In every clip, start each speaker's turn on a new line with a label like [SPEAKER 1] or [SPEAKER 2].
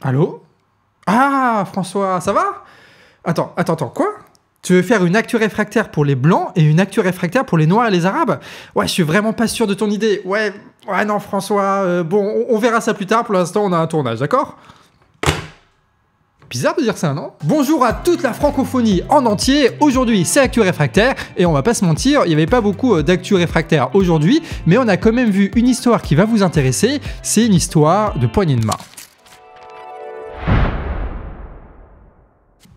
[SPEAKER 1] Allô? Ah, François, ça va? Attends, quoi? Tu veux faire une actu réfractaire pour les blancs et une actu réfractaire pour les noirs et les arabes? Ouais, je suis vraiment pas sûr de ton idée. Ouais, non, François, bon, on verra ça plus tard. Pour l'instant, on a un tournage, d'accord? Bizarre de dire ça, non? Bonjour à toute la francophonie en entier. Aujourd'hui, c'est Actu Réfractaire. Et on va pas se mentir, il n'y avait pas beaucoup d'actu réfractaire aujourd'hui. Mais on a quand même vu une histoire qui va vous intéresser. C'est une histoire de poignée de main.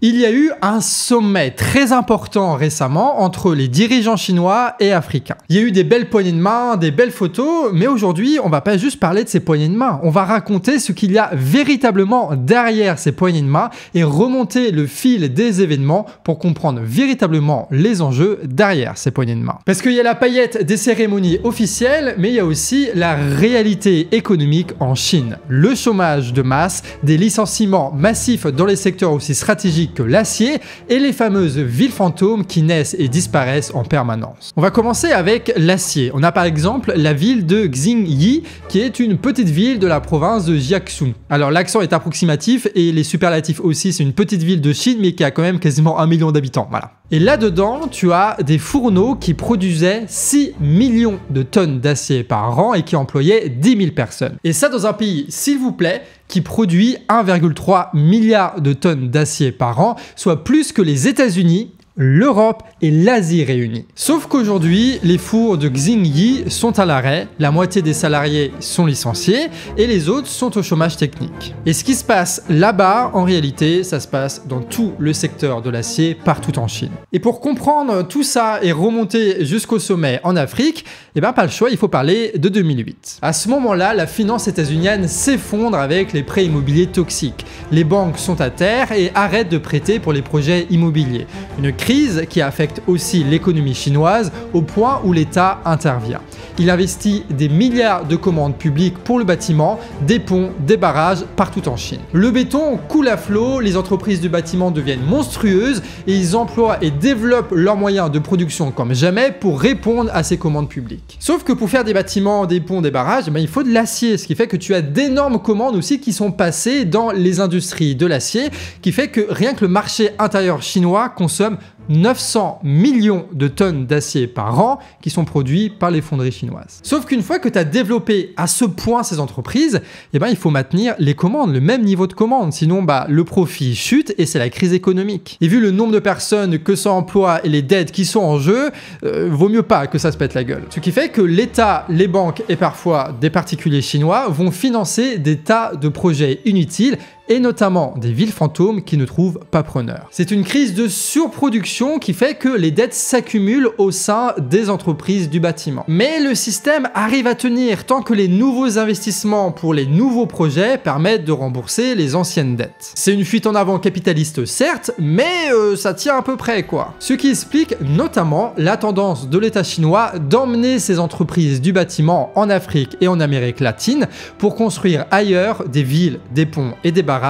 [SPEAKER 1] Il y a eu un sommet très important récemment entre les dirigeants chinois et africains. Il y a eu des belles poignées de main, des belles photos, mais aujourd'hui, on va pas juste parler de ces poignées de main. On va raconter ce qu'il y a véritablement derrière ces poignées de main et remonter le fil des événements pour comprendre véritablement les enjeux derrière ces poignées de main. Parce qu'il y a la paillette des cérémonies officielles, mais il y a aussi la réalité économique en Chine. Le chômage de masse, des licenciements massifs dans les secteurs aussi stratégiques que l'acier et les fameuses villes fantômes qui naissent et disparaissent en permanence. On va commencer avec l'acier. On a par exemple la ville de Xingyi qui est une petite ville de la province de Jiangsu. Alors l'accent est approximatif et les superlatifs aussi, c'est une petite ville de Chine mais qui a quand même quasiment 1 million d'habitants, voilà. Et là-dedans, tu as des fourneaux qui produisaient 6 millions de tonnes d'acier par an et qui employaient 10 000 personnes. Et ça dans un pays, s'il vous plaît, qui produit 1,3 milliard de tonnes d'acier par an, soit plus que les États-Unis, l'Europe et l'Asie réunies. Sauf qu'aujourd'hui, les fours de Xingyi sont à l'arrêt, la moitié des salariés sont licenciés et les autres sont au chômage technique. Et ce qui se passe là-bas, en réalité, ça se passe dans tout le secteur de l'acier partout en Chine. Et pour comprendre tout ça et remonter jusqu'au sommet en Afrique, eh ben pas le choix, il faut parler de 2008. À ce moment-là, la finance états-unienne s'effondre avec les prêts immobiliers toxiques. Les banques sont à terre et arrêtent de prêter pour les projets immobiliers. Une crise qui affecte aussi l'économie chinoise au point où l'État intervient. Il investit des milliards de commandes publiques pour le bâtiment, des ponts, des barrages partout en Chine. Le béton coule à flot, les entreprises du bâtiment deviennent monstrueuses et ils emploient et développent leurs moyens de production comme jamais pour répondre à ces commandes publiques. Sauf que pour faire des bâtiments, des ponts, des barrages, il faut de l'acier, ce qui fait que tu as d'énormes commandes aussi qui sont passées dans les industries de l'acier, qui fait que rien que le marché intérieur chinois consomme 900 millions de tonnes d'acier par an qui sont produits par les fonderies chinoises. Sauf qu'une fois que tu as développé à ce point ces entreprises, il faut maintenir les commandes, le même niveau de commandes, sinon le profit chute et c'est la crise économique. Et vu le nombre de personnes que ça emploie et les dettes qui sont en jeu, vaut mieux pas que ça se pète la gueule. Ce qui fait que l'État, les banques et parfois des particuliers chinois vont financer des tas de projets inutiles et notamment des villes fantômes qui ne trouvent pas preneur. C'est une crise de surproduction qui fait que les dettes s'accumulent au sein des entreprises du bâtiment. Mais le système arrive à tenir tant que les nouveaux investissements pour les nouveaux projets permettent de rembourser les anciennes dettes. C'est une fuite en avant capitaliste certes, mais ça tient à peu près quoi. Ce qui explique notamment la tendance de l'État chinois d'emmener ses entreprises du bâtiment en Afrique et en Amérique latine pour construire ailleurs des villes, des ponts et des barrages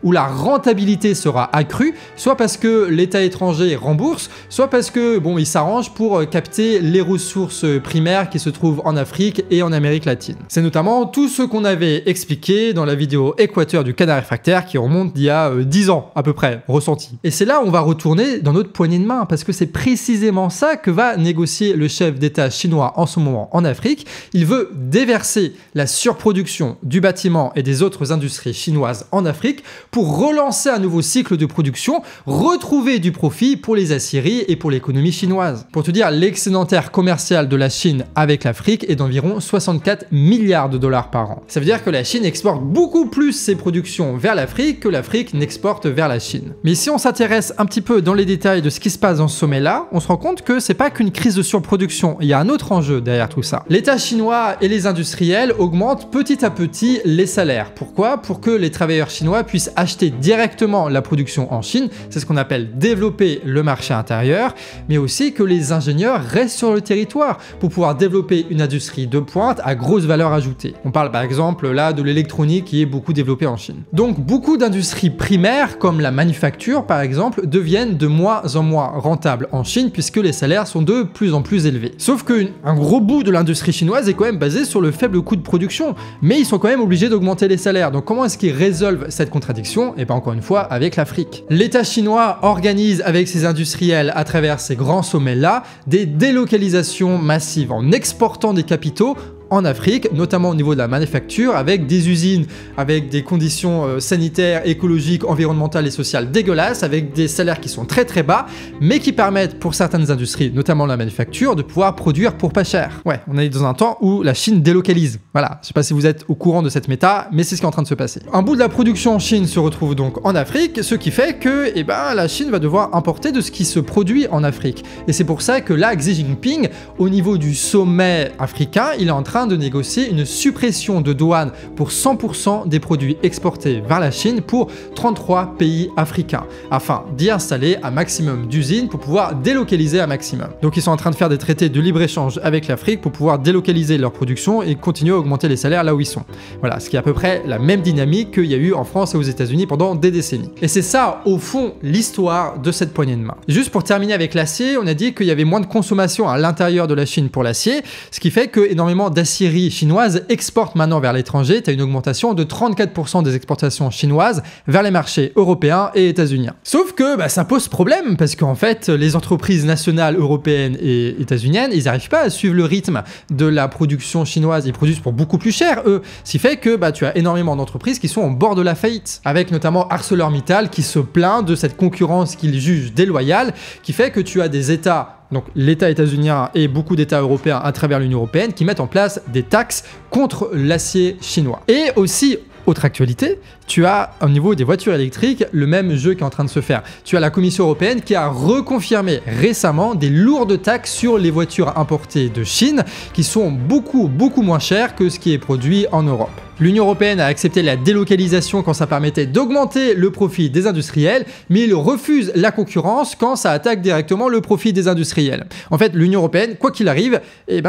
[SPEAKER 1] où la rentabilité sera accrue, soit parce que l'État étranger rembourse, soit parce que il s'arrange pour capter les ressources primaires qui se trouvent en Afrique et en Amérique latine. C'est notamment tout ce qu'on avait expliqué dans la vidéo Équateur du canard réfractaire qui remonte d'il y a 10 ans à peu près, ressenti. Et c'est là où on va retourner dans notre poignée de main, parce que c'est précisément ça que va négocier le chef d'État chinois en ce moment en Afrique. Il veut déverser la surproduction du bâtiment et des autres industries chinoises en Afrique pour relancer un nouveau cycle de production, retrouver du profit pour les aciéries et pour l'économie chinoise. Pour te dire, l'excédentaire commercial de la Chine avec l'Afrique est d'environ 64 milliards de dollars par an. Ça veut dire que la Chine exporte beaucoup plus ses productions vers l'Afrique que l'Afrique n'exporte vers la Chine. Mais si on s'intéresse un petit peu dans les détails de ce qui se passe dans ce sommet-là, on se rend compte que c'est pas qu'une crise de surproduction, il y a un autre enjeu derrière tout ça. L'État chinois et les industriels augmentent petit à petit les salaires. Pourquoi? Pour que les travailleurs chinois chinois puissent acheter directement la production en Chine, c'est ce qu'on appelle développer le marché intérieur, mais aussi que les ingénieurs restent sur le territoire pour pouvoir développer une industrie de pointe à grosse valeur ajoutée. On parle par exemple là de l'électronique qui est beaucoup développée en Chine. Donc beaucoup d'industries primaires comme la manufacture par exemple deviennent de moins en moins rentables en Chine puisque les salaires sont de plus en plus élevés. Sauf qu'un gros bout de l'industrie chinoise est quand même basé sur le faible coût de production, mais ils sont quand même obligés d'augmenter les salaires. Donc comment est-ce qu'ils résolvent cette contradiction? Et bien encore une fois avec l'Afrique. L'État chinois organise avec ses industriels à travers ces grands sommets-là des délocalisations massives en exportant des capitaux en Afrique, notamment au niveau de la manufacture, avec des usines, avec des conditions sanitaires, écologiques, environnementales et sociales dégueulasses, avec des salaires qui sont très très bas, mais qui permettent pour certaines industries, notamment la manufacture, de pouvoir produire pour pas cher. Ouais, on est dans un temps où la Chine délocalise. Voilà, je sais pas si vous êtes au courant de cette méta, mais c'est ce qui est en train de se passer. Un bout de la production en Chine se retrouve donc en Afrique, ce qui fait que la Chine va devoir importer de ce qui se produit en Afrique. Et c'est pour ça que là, Xi Jinping, au niveau du sommet africain, il est en train de négocier une suppression de douane pour 100% des produits exportés vers la Chine pour 33 pays africains, afin d'y installer un maximum d'usines pour pouvoir délocaliser un maximum. Donc ils sont en train de faire des traités de libre-échange avec l'Afrique pour pouvoir délocaliser leur production et continuer à augmenter les salaires là où ils sont. Voilà, ce qui est à peu près la même dynamique qu'il y a eu en France et aux États-Unis pendant des décennies. Et c'est ça, au fond, l'histoire de cette poignée de main. Juste pour terminer avec l'acier, on a dit qu'il y avait moins de consommation à l'intérieur de la Chine pour l'acier, ce qui fait que énormément d'acieries chinoises exportent maintenant vers l'étranger. Tu as une augmentation de 34% des exportations chinoises vers les marchés européens et états-uniens. Sauf que ça pose problème parce qu'en fait, les entreprises nationales européennes et états-uniennes, ils n'arrivent pas à suivre le rythme de la production chinoise. Ils produisent pour beaucoup plus cher, eux. Ce qui fait que tu as énormément d'entreprises qui sont au bord de la faillite, avec notamment ArcelorMittal qui se plaint de cette concurrence qu'il juge déloyale, qui fait que tu as des États, donc l'État états-unien et beaucoup d'États européens à travers l'Union européenne, qui mettent en place des taxes contre l'acier chinois. Et aussi, autre actualité, tu as au niveau des voitures électriques le même jeu qui est en train de se faire. Tu as la Commission européenne qui a reconfirmé récemment des lourdes taxes sur les voitures importées de Chine qui sont beaucoup moins chères que ce qui est produit en Europe. L'Union européenne a accepté la délocalisation quand ça permettait d'augmenter le profit des industriels, mais il refuse la concurrence quand ça attaque directement le profit des industriels. En fait, l'Union européenne, quoi qu'il arrive,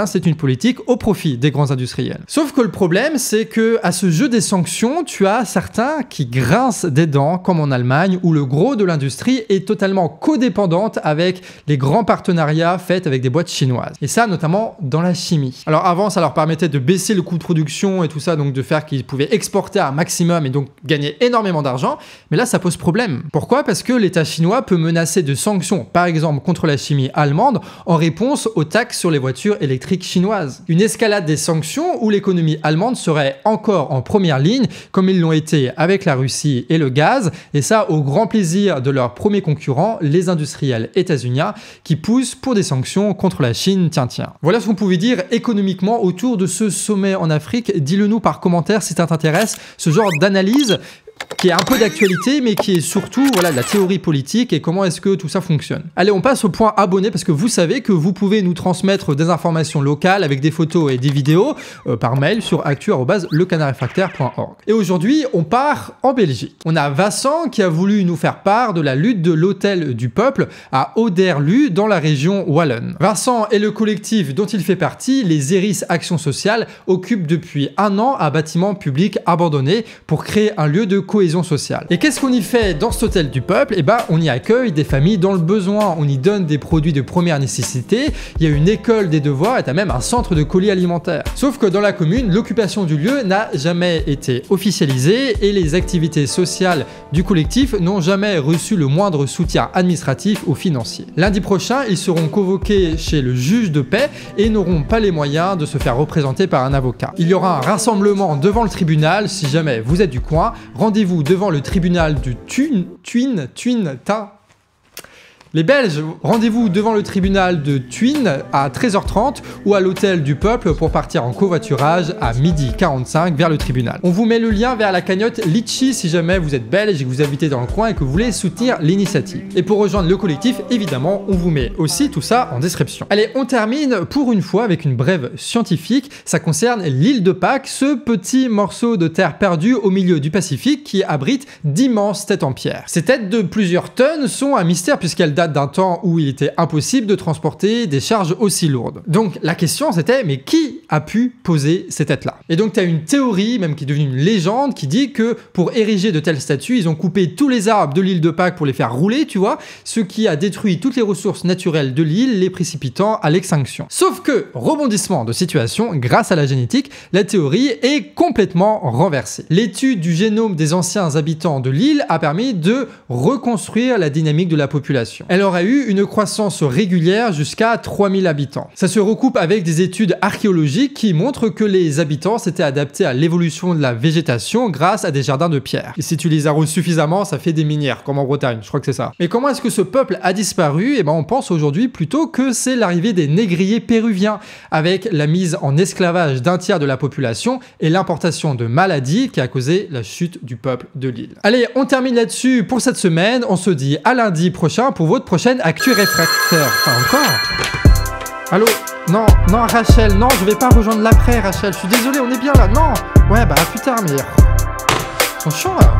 [SPEAKER 1] c'est une politique au profit des grands industriels. Sauf que le problème, c'est que à ce jeu des sanctions, tu as certains qui grincent des dents, comme en Allemagne, où le gros de l'industrie est totalement codépendante avec les grands partenariats faits avec des boîtes chinoises. Et ça, notamment dans la chimie. Alors avant, ça leur permettait de baisser le coût de production et tout ça, donc de faire qu'ils pouvaient exporter à un maximum et donc gagner énormément d'argent, mais là ça pose problème. Pourquoi? Parce que l'État chinois peut menacer de sanctions, par exemple contre la chimie allemande, en réponse aux taxes sur les voitures électriques chinoises. Une escalade des sanctions où l'économie allemande serait encore en première ligne, comme ils l'ont été avec la Russie et le gaz, et ça au grand plaisir de leurs premiers concurrents, les industriels états-uniens, qui poussent pour des sanctions contre la Chine, tiens. Voilà ce qu'on pouvait dire économiquement autour de ce sommet en Afrique. Dis-le nous par commentaire si ça t'intéresse, ce genre d'analyse qui est un peu d'actualité, mais qui est surtout de la théorie politique et comment est-ce que tout ça fonctionne. Allez, on passe au point abonné, parce que vous savez que vous pouvez nous transmettre des informations locales avec des photos et des vidéos par mail sur actu@lecanardrefractaire.org. Et aujourd'hui, on part en Belgique. On a Vincent qui a voulu nous faire part de la lutte de l'Hôtel du Peuple à Oderlu dans la région wallonne. Vincent et le collectif dont il fait partie, les Eris Action Sociale, occupent depuis 1 an un bâtiment public abandonné pour créer un lieu de cohésion sociale. Et qu'est-ce qu'on y fait dans cet hôtel du peuple? On y accueille des familles dans le besoin, on y donne des produits de première nécessité, il y a une école des devoirs et t'as même un centre de colis alimentaires. Sauf que dans la commune, l'occupation du lieu n'a jamais été officialisée et les activités sociales du collectif n'ont jamais reçu le moindre soutien administratif ou financier. Lundi prochain, ils seront convoqués chez le juge de paix et n'auront pas les moyens de se faire représenter par un avocat. Il y aura un rassemblement devant le tribunal si jamais vous êtes du coin. Rendez-vous devant le tribunal du Les Belges, rendez-vous devant le tribunal de Thuin à 13h30 ou à l'hôtel du Peuple pour partir en covoiturage à 12h45 vers le tribunal. On vous met le lien vers la cagnotte Litchi si jamais vous êtes belge et que vous habitez dans le coin et que vous voulez soutenir l'initiative. Et pour rejoindre le collectif, évidemment, on vous met aussi tout ça en description. Allez, on termine pour une fois avec une brève scientifique. Ça concerne l'île de Pâques, ce petit morceau de terre perdu au milieu du Pacifique qui abrite d'immenses têtes en pierre. Ces têtes de plusieurs tonnes sont un mystère puisqu'elles datent d'un temps où il était impossible de transporter des charges aussi lourdes. Donc la question c'était, mais qui a pu poser ces têtes-là? Et donc tu as une théorie, même qui est devenue une légende, qui dit que pour ériger de telles statues, ils ont coupé tous les arbres de l'île de Pâques pour les faire rouler, tu vois, ce qui a détruit toutes les ressources naturelles de l'île, les précipitant à l'extinction. Sauf que, rebondissement de situation, grâce à la génétique, la théorie est complètement renversée. L'étude du génome des anciens habitants de l'île a permis de reconstruire la dynamique de la population. Elle aurait eu une croissance régulière jusqu'à 3000 habitants. Ça se recoupe avec des études archéologiques qui montrent que les habitants s'étaient adaptés à l'évolution de la végétation grâce à des jardins de pierre. Et si tu les arroses suffisamment, ça fait des minières, comme en Bretagne, je crois que c'est ça. Mais comment est-ce que ce peuple a disparu? Eh ben on pense aujourd'hui plutôt que c'est l'arrivée des négriers péruviens, avec la mise en esclavage d'un tiers de la population et l'importation de maladies qui a causé la chute du peuple de l'île. Allez, on termine là-dessus pour cette semaine. On se dit à lundi prochain pour votre prochaine Actu Réfractaire. Enfin, encore? Allô? Non, non, Rachel, non, je vais pas rejoindre l'après, Rachel. Je suis désolé, on est bien là. Non! Ouais, bah à plus tard, mais... Ils sont chiants, là.